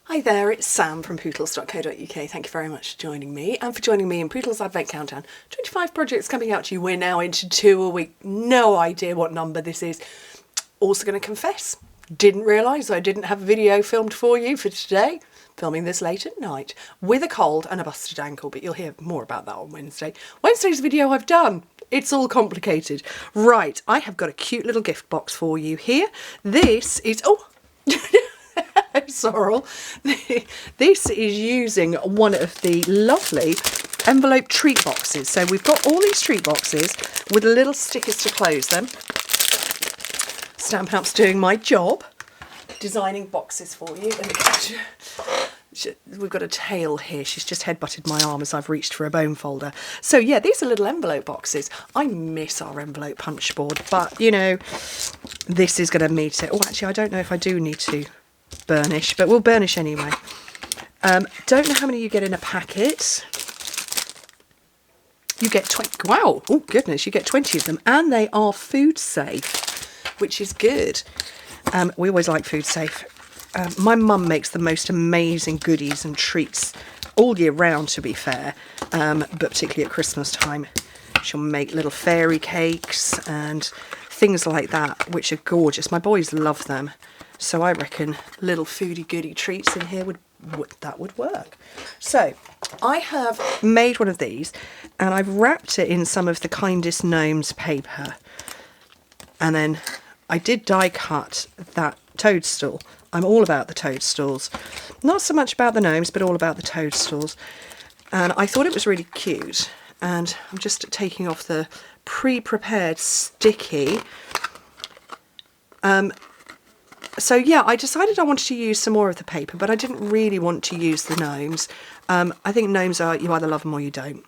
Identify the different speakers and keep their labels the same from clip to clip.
Speaker 1: Hi there, it's Sam from Pootles.co.uk. Thank you very much for joining me and for joining me in Pootles Advent Countdown. 25 projects coming out to you. We're now into 2 a week. No idea what number this is. Also going to confess, didn't realise I didn't have a video filmed for you for today. Filming this late at night with a cold and a busted ankle, but you'll hear more about that on Wednesday. Wednesday's video I've done. It's all complicated. Right, I have got a cute little gift box for you here. This is... oh... Sorrel. This is using one of the lovely envelope treat boxes. So we've got all these treat boxes with little stickers to close them. Stampin' Up's doing my job, designing boxes for you. We've got a tail here. She's just headbutted my arm as I've reached for a bone folder. So yeah, these are little envelope boxes. I miss our envelope punch board, but you know, this is going to meet it. Oh, actually, I don't know if I do need to burnish, but we'll burnish anyway. Don't know how many you get in a packet. You get 20. Wow, oh goodness, you get 20 of them, and they are food safe, which is good. We always like food safe. My mum makes the most amazing goodies and treats all year round, to be fair, but particularly at Christmas time. She'll make little fairy cakes and things like that, which are gorgeous. My boys love them. So I reckon little foodie goody treats in here would work. So I have made one of these and I've wrapped it in some of the Kindest Gnomes paper. And then I did die cut that toadstool. I'm all about the toadstools. Not so much about the gnomes, but all about the toadstools. And I thought it was really cute. And I'm just taking off the pre-prepared sticky. So yeah, I decided I wanted to use some more of the paper, but I didn't really want to use the gnomes. I think gnomes are, you either love them or you don't.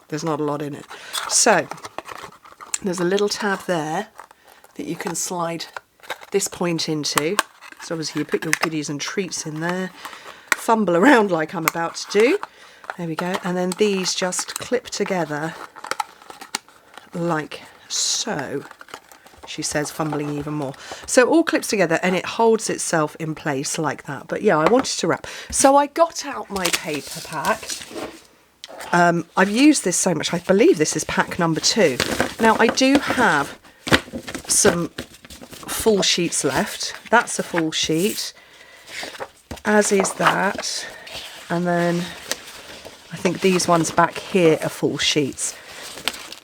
Speaker 1: There's not a lot in it. So there's a little tab there that you can slide this point into. So obviously you put your goodies and treats in there, fumble around like I'm about to do. There we go. And then these just clip together like so. She says, fumbling even more. So it all clips together and it holds itself in place like that. But yeah, I wanted to wrap. So I got out my paper pack. I've used this so much. I believe this is pack number 2. Now I do have some full sheets left. That's a full sheet, as is that. And then I think these ones back here are full sheets.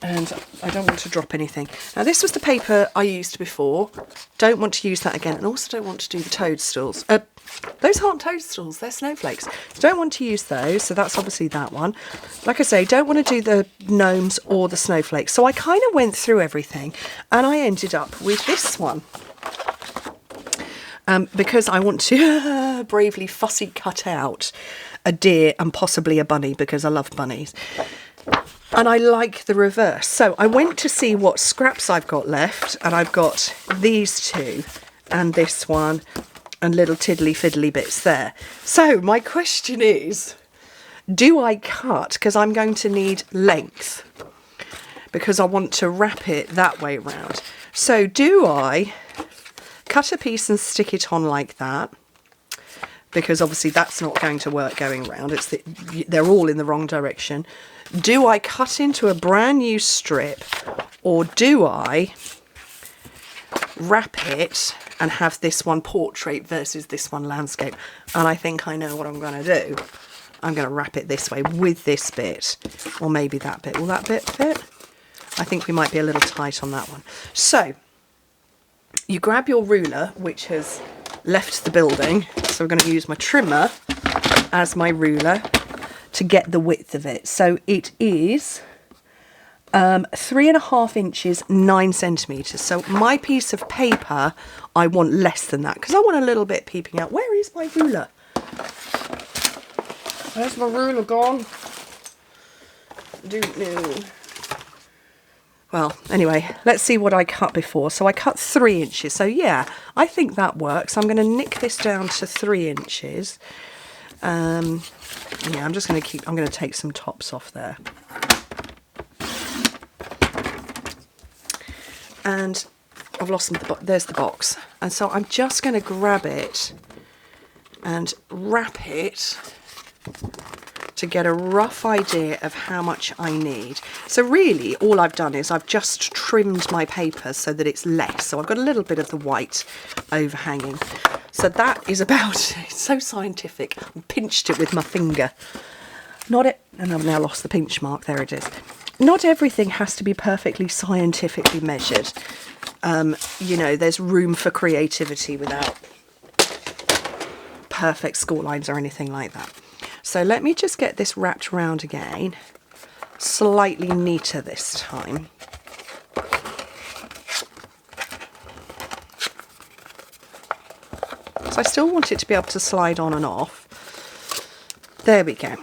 Speaker 1: And I don't want to drop anything. Now this was the paper I used before. Don't want to use that again. And also don't want to do the toadstools. Those aren't toadstools, they're snowflakes. Don't want to use those, so that's obviously that one. Like I say, don't want to do the gnomes or the snowflakes. So I kind of went through everything and I ended up with this one. Because I want to bravely fussy cut out a deer and possibly a bunny because I love bunnies. And I like the reverse. So I went to see what scraps I've got left, and I've got these two and this one and little tiddly fiddly bits there. So my question is, do I cut? Because I'm going to need length because I want to wrap it that way around. So do I cut a piece and stick it on like that? Because obviously that's not going to work going around. They're all in the wrong direction. Do I cut into a brand new strip, or do I wrap it and have this one portrait versus this one landscape? And I think I know what I'm going to do. I'm going to wrap it this way with this bit, or maybe that bit. Will that bit fit? I think we might be a little tight on that one. So you grab your ruler, which has left the building. So we're going to use my trimmer as my ruler to get the width of it. So it is 3.5 inches, 9 centimetres. So my piece of paper, I want less than that because I want a little bit peeping out. Where is my ruler? Where's my ruler gone? Don't know. Well, anyway, let's see what I cut before. So I cut 3 inches. So yeah, I think that works. I'm going to nick this down to 3 inches. Yeah, I'm going to take some tops off there. And I've lost there's the box. And so I'm just going to grab it and wrap it to get a rough idea of how much I need. So really all I've done is I've just trimmed my paper so that it's less. So I've got a little bit of the white overhanging. So that is about, it's so scientific. I pinched it with my finger. And I've now lost the pinch mark, there it is. Not everything has to be perfectly scientifically measured. You know, there's room for creativity without perfect score lines or anything like that. So let me just get this wrapped around again, slightly neater this time. So I still want it to be able to slide on and off. There we go.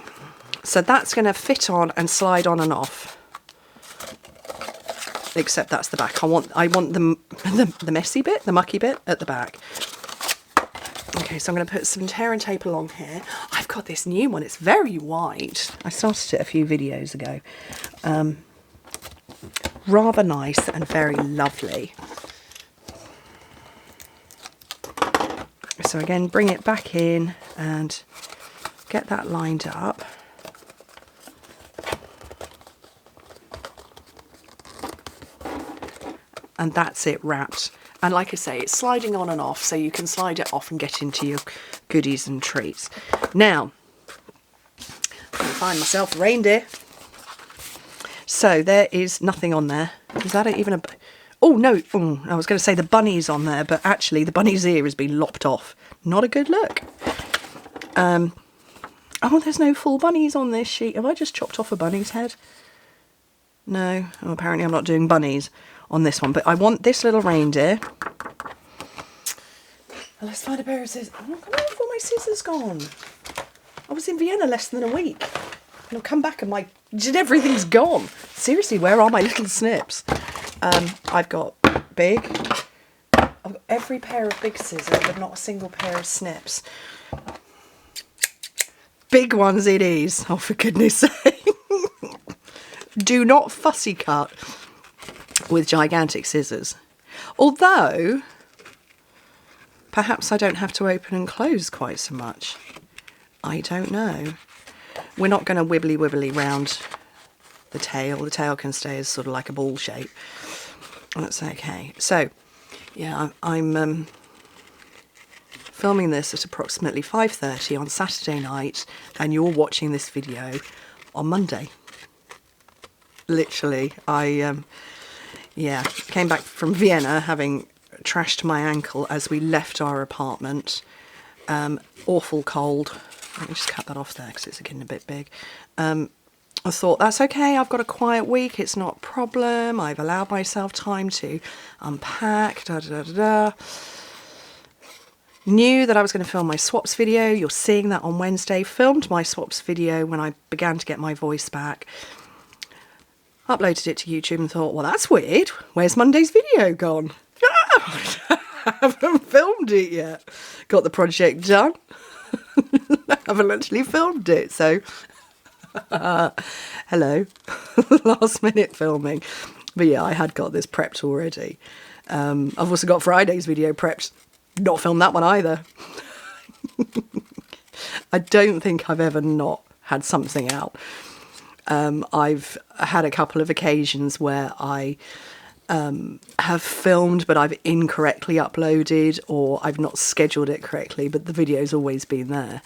Speaker 1: So that's going to fit on and slide on and off. Except that's the back. I want the messy bit, the mucky bit at the back. Okay, so I'm going to put some tear and tape along here. I've got this new one. It's very white. I started it a few videos ago. Rather nice and very lovely. So again, bring it back in and get that lined up. And that's it wrapped. And like I say, it's sliding on and off, so you can slide it off and get into your goodies and treats. Now, I'm going to find myself a reindeer. So there is nothing on there. Is that even a... Oh, no. I was going to say the bunny's on there, but actually the bunny's ear has been lopped off. Not a good look. Oh, there's no full bunnies on this sheet. Have I just chopped off a bunny's head? No. Oh, apparently I'm not doing bunnies on this one, but I want this little reindeer. Let's find a pair of scissors. Oh, come on, all my scissors gone. I was in Vienna less than a week, and I've come back and everything's gone. Seriously, where are my little snips? I've got every pair of big scissors, but not a single pair of snips. Big ones it is. Oh, for goodness sake. Do not fussy cut with gigantic scissors. Although, perhaps I don't have to open and close quite so much. I don't know. We're not going to wibbly round the tail. The tail can stay as sort of like a ball shape. That's okay. So, yeah, I'm filming this at approximately 5:30 on Saturday night, and you're watching this video on Monday. Literally, came back from Vienna having trashed my ankle as we left our apartment. Awful cold. Let me just cut that off there because it's getting a bit big. I thought, that's okay, I've got a quiet week, it's not a problem, I've allowed myself time to unpack, Knew that I was going to film my swaps video. You're seeing that on Wednesday. Filmed my swaps video when I began to get my voice back. Uploaded it to YouTube and thought, well, that's weird. Where's Monday's video gone? I haven't filmed it yet. Got the project done. I haven't actually filmed it, so hello. Last minute filming. But yeah, I had got this prepped already. I've also got Friday's video prepped. Not filmed that one either. I don't think I've ever not had something out. I've had a couple of occasions where I have filmed but I've incorrectly uploaded, or I've not scheduled it correctly, but the video's always been there.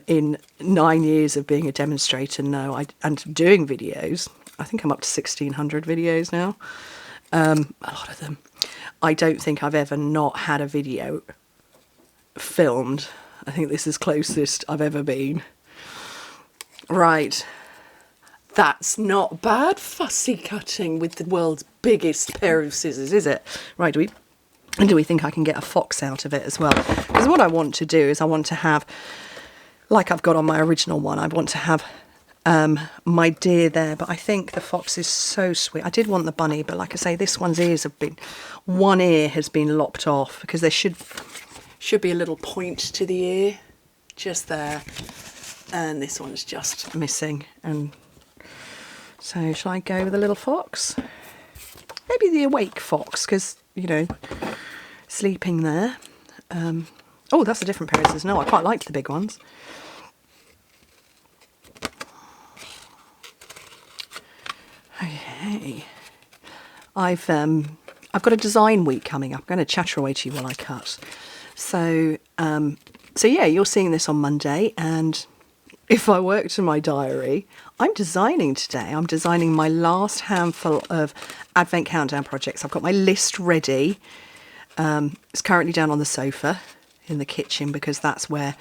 Speaker 1: In 9 years of being a demonstrator and doing videos, I think I'm up to 1,600 videos now, a lot of them. I don't think I've ever not had a video filmed. I think this is closest I've ever been. Right. That's not bad fussy cutting with the world's biggest pair of scissors, is it? Right, do we think I can get a fox out of it as well? Because what I want to do is I want to have, like I've got on my original one, I want to have my deer there, but I think the fox is so sweet. I did want the bunny, but like I say, this one's ears have been, one ear has been lopped off because there should be a little point to the ear just there, and this one's just missing. And so shall I go with a little fox? Maybe the awake fox, because, you know, sleeping there. Oh, that's a different pair of scissors. No, I quite liked the big ones. Okay. I've got a design week coming up. I'm going to chatter away to you while I cut. So yeah, you're seeing this on Monday, and if I work to my diary, I'm designing today. I'm designing my last handful of Advent Countdown projects. I've got my list ready. It's currently down on the sofa in the kitchen because that's where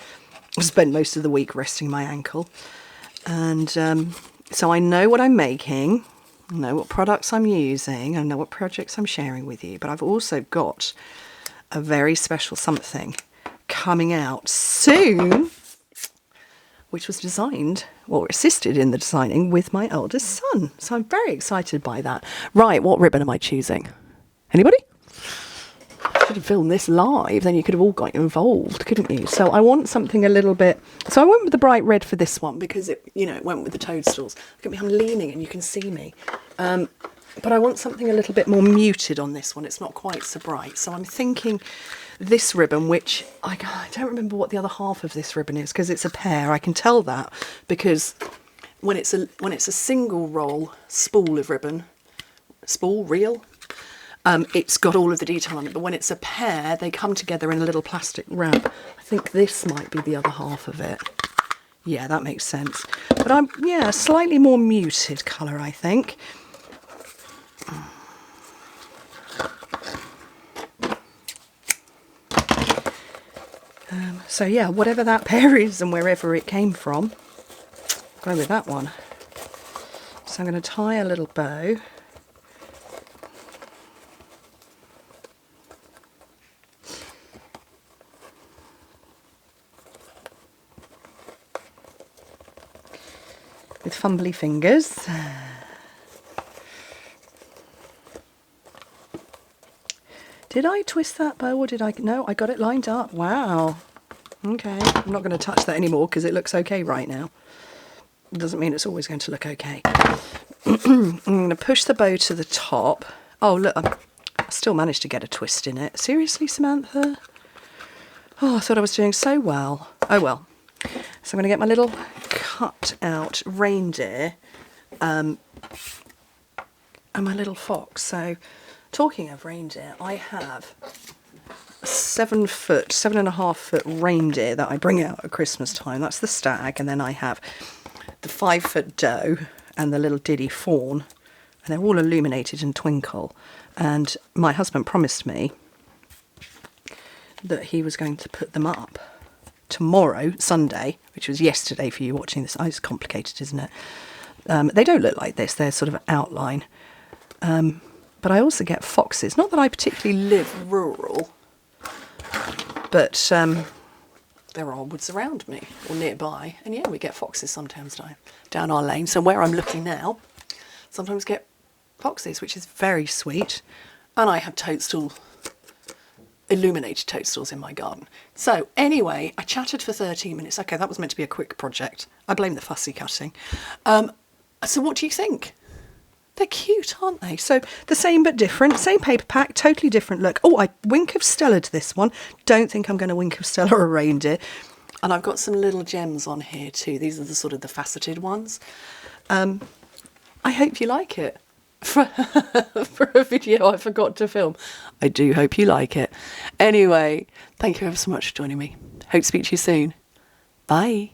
Speaker 1: I spent most of the week resting my ankle. And so I know what I'm making, I know what products I'm using, I know what projects I'm sharing with you, but I've also got a very special something coming out soon, which was designed or assisted in the designing with my eldest son. So I'm very excited by that. Right, what ribbon am I choosing? Anybody? Should have filmed this live, then you could have all got involved, couldn't you? So I want something a little bit... So I went with the bright red for this one because it, you know, it went with the toadstools. Look at me, I'm leaning and you can see me. But I want something a little bit more muted on this one. It's not quite so bright. So I'm thinking this ribbon, which I don't remember what the other half of this ribbon is because it's a pair. I can tell that because when it's a single roll spool of ribbon, reel, it's got all of the detail on it, but when it's a pair, they come together in a little plastic wrap. I think this might be the other half of it. Yeah, that makes sense. But yeah, slightly more muted colour, I think. So yeah, whatever that pair is and wherever it came from, I'll go with that one. So I'm going to tie a little bow. With fumbly fingers. Did I twist that bow or did I? No, I got it lined up. Wow. Okay, I'm not going to touch that anymore because it looks okay right now. It doesn't mean it's always going to look okay. I'm going to push the bow to the top. Oh, look, I still managed to get a twist in it. Seriously, Samantha? Oh, I thought I was doing so well. Oh, well. So I'm going to get my little cut out reindeer and my little fox. So talking of reindeer, I have a 7.5 foot reindeer that I bring out at Christmas time. That's the stag. And then I have the 5 foot doe and the little diddy fawn. And they're all illuminated and twinkle. And my husband promised me that he was going to put them up tomorrow, Sunday, which was yesterday for you watching this. Oh, it's complicated, isn't it? They don't look like this. They're sort of outline. But I also get foxes. Not that I particularly live rural, but there are woods around me or nearby. And yeah, we get foxes sometimes down our lane. So where I'm looking now, sometimes get foxes, which is very sweet. And I have illuminated toadstools in my garden. So anyway, I chatted for 13 minutes. Okay, that was meant to be a quick project. I blame the fussy cutting. So what do you think? They're cute, aren't they? So the same but different. Same paper pack, totally different look. Oh, I wink of Stella to this one. Don't think I'm going to wink of Stella a reindeer. And I've got some little gems on here too. These are the sort of the faceted ones. I hope you like it. For a video I forgot to film. I do hope you like it. Anyway, thank you ever so much for joining me. Hope to speak to you soon. Bye.